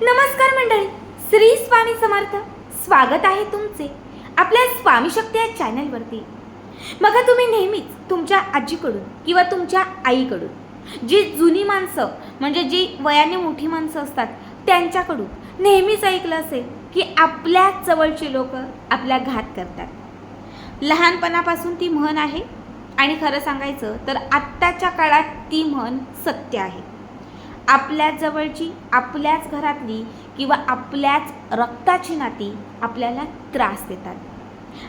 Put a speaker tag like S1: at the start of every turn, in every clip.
S1: नमस्कार मंडळी, श्री स्वामी समर्थ. स्वागत आहे तुमचे आपल्या स्वामी शक्ती या चॅनलवरती. बघा, तुम्ही नेहमीच तुमच्या आजीकडून किंवा तुमच्या आईकडून जी जुनी माणसं म्हणजे जी वयाने मोठी माणसं असतात त्यांच्याकडून नेहमीच ऐकलं असेल की आपल्या जवळची लोक आपल्या घात करतात. लहानपणापासून ती म्हण आहे आणि खरं सांगायचं तर आत्ताच्या काळात ती म्हण सत्य आहे. आपल्याच जवळची, आपल्याच घरातली किंवा आपल्याच रक्ताची नाती आपल्याला त्रास देतात.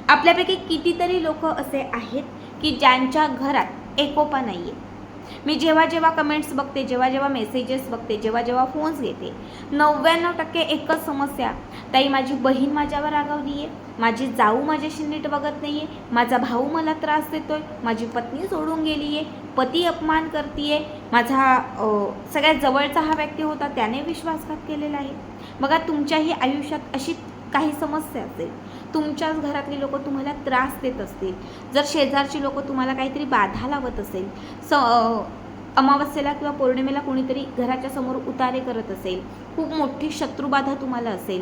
S1: आपल्यापैकी कितीतरी लोक असे आहेत की ज्यांच्या घरात एकोपा नाही आहे. मी जेव्हा जेव्हा कमेंट्स बघते, जेव्हा जेव्हा मेसेजेस बघते, जेव्हा जेव्हा फोन्स घेते, 99% एकच समस्या, ताई माझी बहीण माझ्यावर रागावली आहे, माझी जाऊ माझ्याशी नीट बघत नाही आहे, माझा भाऊ मला त्रास देतोय, माझी पत्नी सोडून गेली आहे, पती अपमान करते, माझा सगळ्यात जवळचा हा व्यक्ती होता त्याने विश्वासघात केलेला आहे. बघा, तुमच्याही आयुष्यात अशी काही समस्या असेल, तुमच्याच घरातली लोक तुम्हाला त्रास देत असतील, जर शेजारची लोक तुम्हाला काहीतरी बाधा लावत असेल, अमावस्येला किंवा पौर्णिमेला कोणीतरी घराच्या समोर उतारे करत असेल, खूप मोठी शत्रुबाधा तुम्हाला असेल,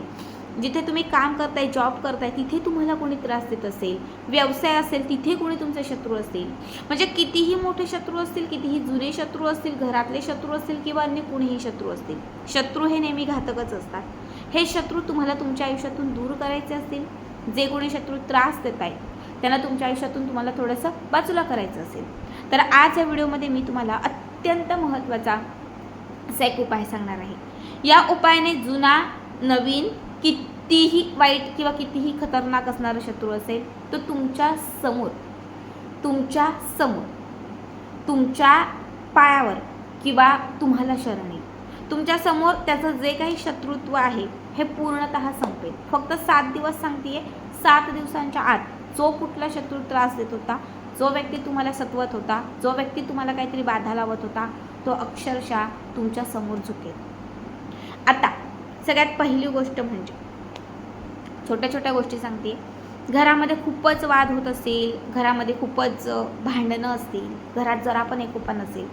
S1: जिथे तुम्ही काम करताय, जॉब करताय तिथे तुम्हाला कोणी त्रास देत असेल, व्यवसाय असेल तिथे कोणी तुमचे शत्रू असतील, म्हणजे कितीही मोठे शत्रू असतील, कितीही जुने शत्रू असतील, घरातले शत्रू असतील किंवा अन्य कुणीही शत्रू असतील, शत्रू हे नेहमी घातकच असतात. हे शत्रू तुम्हाला तुमच्या आयुष्यातून दूर करायचे असतील, जे कोणी शत्रू त्रास देत आहेत त्यांना तुमच्या आयुष्यातून तुम्हाला थोडंसं बाजूला करायचं असेल तर आज या व्हिडिओमध्ये मी तुम्हाला अत्यंत महत्त्वाचा असा एक उपाय सांगणार आहे. या उपायाने जुना, नवीन, कितीही वाईट किंवा कितीही खतरनाक असणारा शत्रू असेल तो तुमच्या समोर तुमच्या पायावर किंवा तुम्हाला शरण येईल. तुमच्या समोर त्याचं जे काही शत्रुत्व आहे हे पूर्णतः संपेल. फक्त 7 दिवस सांगतेय. 7 दिवसांच्या आत जो कुठला शत्रू त्रास देत होता, जो व्यक्ती तुम्हाला सतवत होता, जो व्यक्ती तुम्हाला काहीतरी बाधा लावत होता, तो अक्षरशः तुमच्या समोर झुकेल. आता सगळ्यात पहिली गोष्ट म्हणजे छोट्या छोट्या गोष्टी सांगते. घरामध्ये खूपच वाद होत असेल, घरामध्ये खूपच भांडणं असतील, घरात जरा पण एकोपा नसेल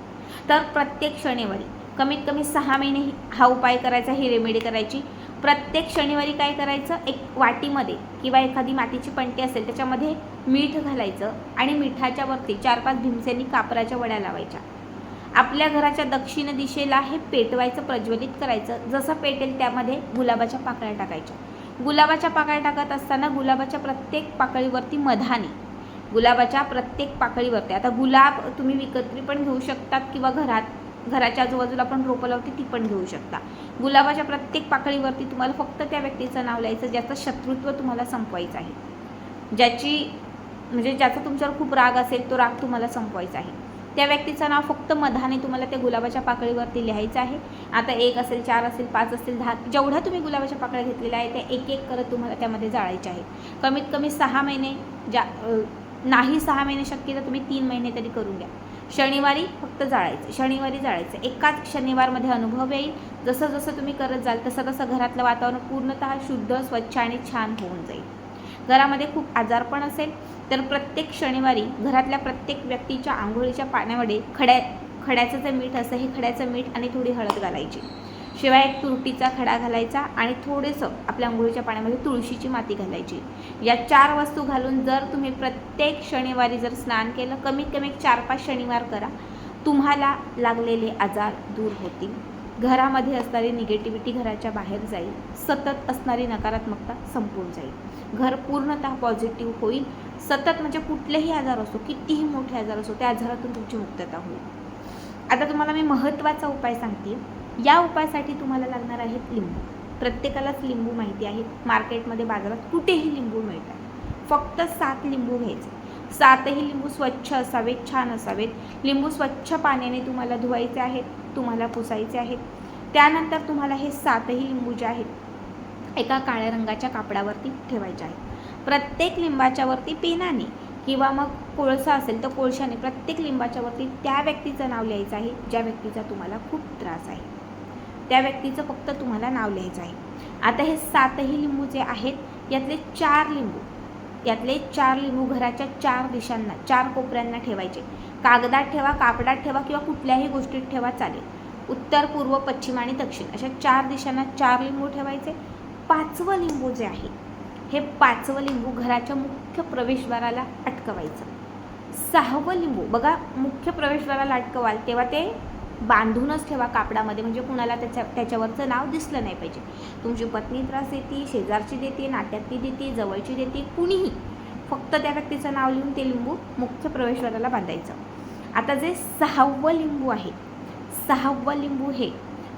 S1: तर प्रत्येक शनिवारी कमीत कमी 6 महिने हा उपाय करायचा, ही रेमेडी करायची. प्रत्येक शनिवारी काय करायचं, एक वाटीमध्ये किंवा एखादी मातीची पणती असेल त्याच्यामध्ये मीठ घालायचं आणि मिठाच्या वरती 4-5 भीमसेनी कापराच्या वड्या लावायच्या. आपल्या घराच्या दक्षिण दिशेला हे पेटवायचं, प्रज्वलित करायचं. जसं पेटेल त्यामध्ये गुलाबाच्या पाकळ्या टाकायच्या. गुलाबाच्या पाकळ्या टाकत असताना गुलाबाच्या प्रत्येक पाकळीवरती मधाने, गुलाबाच्या प्रत्येक पाकळीवरती, आता गुलाब तुम्ही विकत्री पण घेऊ शकतात किंवा घराच्या आजूबाजूला पण रोपं लावते ती पण घेऊ शकता. गुलाबाच्या प्रत्येक पाकळीवरती तुम्हाला फक्त त्या व्यक्तीचं नाव लिहायचं ज्याचं शत्रुत्व तुम्हाला संपवायचं आहे, ज्याचा तुमच्यावर खूप राग असेल तो राग तुम्हाला संपवायचा आहे. त्या व्यक्तीचं नाव फक्त मधाने तुम्हाला त्या गुलाबाच्या पाकळीवरती लिहायचं आहे. आता 1 असेल, 4 असेल, 5 असेल, 10, जेवढ्या तुम्ही गुलाबाच्या पाकळ्या घेतलेल्या आहे त्या एक एक करत तुम्हाला त्यामध्ये जाळायच्या आहे. कमीत कमी 6 महिने, नाही 6 महिने शक्य तर तुम्ही 3 महिने तरी करून घ्या. शनिवारी फक्त जाळायचं, शनिवारी जाळायचं. एकाच शनिवारमध्ये अनुभव येईल. जसं जसं तुम्ही करत जाल तसं तसं घरातलं वातावरण पूर्णतः शुद्ध, स्वच्छ आणि छान होऊन जाईल. घरामध्ये खूप आजारपण असेल तर प्रत्येक शनिवारी घरातल्या प्रत्येक व्यक्तीच्या आंघोळीच्या पाण्यामध्ये खड्याचं जे मीठ असतं, हे खड्याचं मीठ आणि थोडी हळद घालायची. शिवाय एक तुरटीचा खडा घालायचा आणि थोडंसं आपल्या आंघोळीच्या पाण्यामध्ये तुळशीची माती घालायची. या 4 वस्तू घालून जर तुम्ही प्रत्येक शनिवारी जर स्नान केलं, कमीत कमी 4-5 शनिवार करा, तुम्हाला लागलेले आजार दूर होतील. घरामध्ये असणारी निगेटिव्हिटी घराच्या बाहेर जाईल. सतत असणारी नकारात्मकता संपून जाईल. घर पूर्णतः पॉझिटिव्ह होईल. सतत म्हणजे कुठलेही आजार असो, कितीही मोठे आजार असो, त्या आजारातून तुमची मुक्तता होईल. आता तुम्हाला मी महत्त्वाचा उपाय सांगते. या उपायासाठी तुम्हाला लागणार आहेत लिंबू. प्रत्येकालाच लिंबू माहिती आहेत. मार्केटमध्ये, बाजारात कुठेही लिंबू मिळतात. फक्त 7 लिंबू घ्यायचे. 7ही लिंबू स्वच्छ असावेत, छान असावेत. लिंबू स्वच्छ पाण्याने तुम्हाला धुवायचे आहेत, तुम्हाला पुसायचे आहेत. त्यानंतर तुम्हाला हे 7ही लिंबू जे आहेत एका काळ्या रंगाच्या कापडावरती ठेवायचे आहेत. प्रत्येक लिंबाच्या वरती पेनाने किंवा मग कोळसा असेल तर कोळशाने प्रत्येक लिंबाच्या वरती त्या व्यक्तीचं नाव लिहायचं आहे ज्या व्यक्तीचा तुम्हाला खूप त्रास आहे. त्या व्यक्तीचं फक्त तुम्हाला नाव लिहायचं आहे. आता हे 7ही लिंबू जे आहेत यातले 4 लिंबू घराच्या 4 दिशांना, 4 कोपऱ्यांना ठेवायचे. कागदात ठेवा, कापडात ठेवा किंवा कुठल्याही गोष्टीत ठेवा चालेल. उत्तर, पूर्व, पश्चिम आणि दक्षिण अशा 4 दिशांना 4 लिंबू ठेवायचे. 5वं लिंबू जे आहे हे 5वं लिंबू घराच्या मुख्य प्रवेशद्वाराला अटकवायचं. 6वं लिंबू बघा मुख्य प्रवेशद्वाराला अटकवाल तेव्हा ते बांधूनच ठेवा कापडामध्ये, म्हणजे कुणाला त्याच्यावरचं नाव दिसलं नाही पाहिजे. तुमची पत्नी त्रास देते, शेजारची देते, नात्यातली देते, जवळची देते, कुणीही, फक्त त्या व्यक्तीचं नाव लिहून ते लिंबू मुख्य प्रवेशद्वाराला बांधायचं. आता जे 6वं लिंबू आहे, 6वं लिंबू हे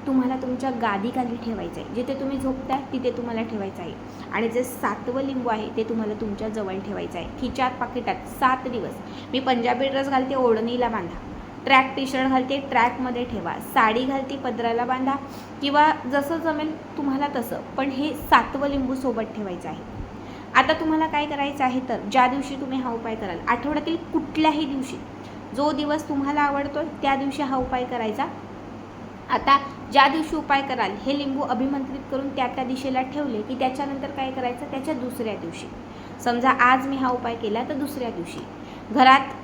S1: तुम्हाला तुमच्या गादीखाली ठेवायचं आहे. जिथे तुम्ही झोपताय तिथे तुम्हाला ठेवायचं आहे. आणि जे 7वं लिंबू आहे ते तुम्हाला तुमच्या जवळ ठेवायचं आहे. खिचात पाकिटात 7 दिवस. मी पंजाबी ड्रेस घालते, ओढणीला बांधा. ट्रॅक टी शर्ट घालते, ट्रॅकमध्ये ठेवा. साडी घालते, पदराला बांधा, किंवा जसं जमेल तुम्हाला तसं, पण हे 7वं लिंबू सोबत ठेवायचं आहे. आता तुम्हाला काय करायचं आहे तर ज्या दिवशी तुम्ही हा उपाय कराल, आठवड्यातील कुठल्याही दिवशी, जो दिवस तुम्हाला आवडतो त्या दिवशी हा उपाय करायचा. आता ज्या दिवशी उपाय कराल हे लिंबू अभिमंत्रित करून त्या दिशेला ठेवले की त्याच्यानंतर काय करायचं, त्याच्या दुसऱ्या दिवशी, समजा आज मी हा उपाय केला तर दुसऱ्या दिवशी घरात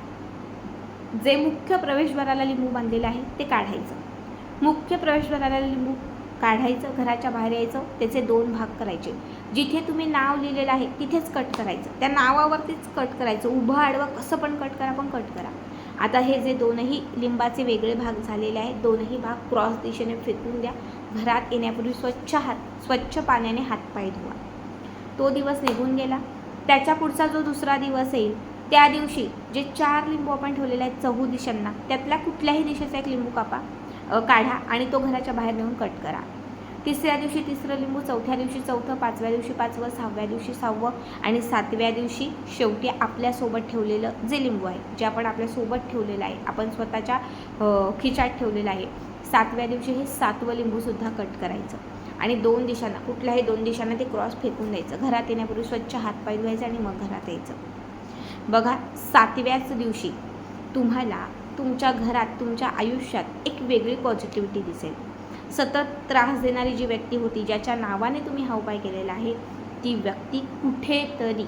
S1: जे मुख्य प्रवेशद्वाराला लिंबू बांधलेलं आहे ते काढायचं. मुख्य प्रवेशद्वाराला लिंबू काढायचं, घराच्या बाहेर यायचं, त्याचे 2 भाग करायचे. जिथे तुम्ही नाव लिहिलेलं आहे तिथेच कट करायचं, त्या नावावरतीच कट करायचं. उभं आडवं कसं पण कट करा, पण कट करा. आता हे जे 2ही लिंबाचे वेगळे भाग झालेले आहेत, 2ही भाग क्रॉस दिशेने फेकून द्या. घरात येण्यापूर्वी स्वच्छ पाण्याने हातपाय धुवा. तो दिवस निघून गेला. त्याच्या पुढचा जो दुसरा दिवस येईल त्या दिवशी जे 4 लिंबू आपण ठेवलेले आहेत 4 दिशांना, त्यातल्या कुठल्याही दिशेचा एक लिंबू काढा आणि तो घराच्या बाहेर नेऊन कट करा. तिसऱ्या दिवशी 3रं लिंबू, चौथ्या दिवशी 4थं, 5व्या दिवशी 5वं, 6व्या दिवशी 6वं आणि 7व्या दिवशी शेवटी आपल्यासोबत ठेवलेलं जे लिंबू आहे, जे आपण आपल्यासोबत ठेवलेलं आहे, आपण स्वतःच्या खिचात ठेवलेलं आहे, 7व्या दिवशी हे 7वं लिंबूसुद्धा कट करायचं. आणि 2 दिशांना, कुठल्याही 2 दिशांना ते क्रॉस फेकून द्यायचं. घरात येण्यापूर्वी स्वच्छ हातपाय धुवायचे आणि मग घरात यायचं. बघा 7व्याच दिवशी तुम्हाला तुमच्या घरात, तुमच्या आयुष्यात एक वेगळी पॉझिटिव्हिटी दिसेल. सतत त्रास देणारी जी व्यक्ती होती, ज्याच्या नावाने तुम्ही हा उपाय केलेला आहे, ती व्यक्ती कुठेतरी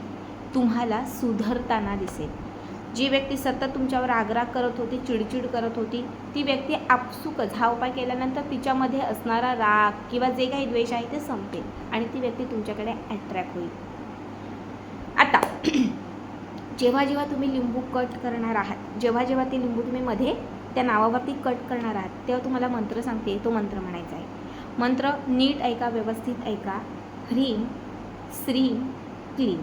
S1: तुम्हाला सुधारताना दिसेल. जी व्यक्ती सतत तुमच्यावर आग्रह करत होती, चिडचिड करत होती, ती व्यक्ती आपसुकच हा उपाय केल्यानंतर तिच्यामध्ये असणारा राग किंवा जे काही द्वेष आहे ते संपेल आणि ती व्यक्ती तुमच्याकडे अट्रॅक्ट होईल. आता जेव्हा जेव्हा तुम्ही लिंबू कट करणार आहात, जेव्हा जेव्हा ते लिंबू तुम्ही मध्ये त्या नावावरती कट करणार आहात, तेव्हा तुम्हाला मंत्र सांगते, तो मंत्र म्हणायचा आहे. मंत्र नीट ऐका, व्यवस्थित ऐका. ह्रीम श्रीम क्लीम.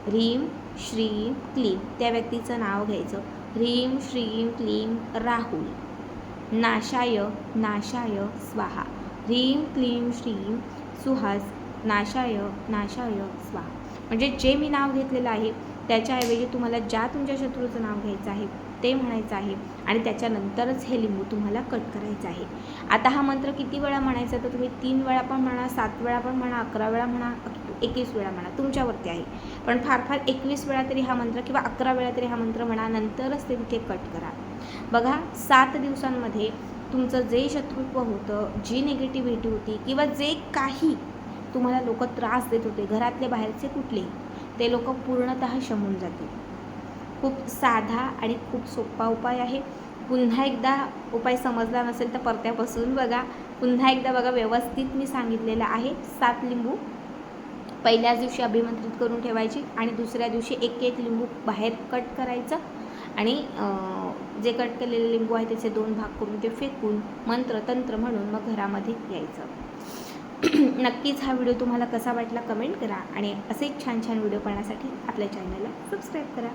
S1: ह्रीम श्रीम क्लीम. त्या व्यक्तीचं नाव घ्यायचं. ह्रीम श्रीम क्लीम राहुल. नाशाय नाशाय स्वाहा. ह्रीम क्लीम श्रीम सुहास. नाशाय नाशाय स्वाहा. म्हणजे जे मी नाव घेतलेलं आहे त्याच्याऐवजी तुम्हाला ज्या तुमच्या शत्रूचं नाव घ्यायचं आहे ते म्हणायचं आहे आणि त्याच्यानंतरच हे लिंबू तुम्हाला कट करायचं आहे. आता हा मंत्र किती वेळा म्हणायचा तर तुम्ही 3 वेळा पण म्हणा, 7 वेळा पण म्हणा, 11 वेळा म्हणा, 21 वेळा म्हणा, तुमच्यावरती आहे. पण फार फार 21 वेळा तरी हा मंत्र किंवा 11 वेळा तरी हा मंत्र म्हणा, नंतरच ते तिथे कट करा. बघा 7 दिवसांमध्ये तुमचं जे शत्रुत्व होतं, जी निगेटिव्हिटी होती किंवा जे काही तुम्हाला लोक त्रास देत होते, घरातले बाहेरचे कुठलेही, ते लोक पूर्णतः शमून जातील. खूप साधा आणि खूप सोपा उपाय आहे. पुन्हा एकदा उपाय समजला नसेल तर परत्यापासून बघा. पुन्हा एकदा बघा, व्यवस्थित मी सांगितलेलं आहे. 7 लिंबू पहिल्याच दिवशी अभिमंत्रित करून ठेवायची आणि दुसऱ्या दिवशी एक एक लिंबू बाहेर कट करायचं आणि जे कट केलेले लिंबू आहे त्याचे 2 भाग करून ते फेकून मंत्र तंत्र म्हणून मग घरामध्ये यायचं. नक्कीच हा व्हिडिओ तुम्हाला कसा वाटला कमेंट करा आणि असेच छान छान व्हिडिओ पाहण्यासाठी आपल्या चॅनलला सबस्क्राईब करा.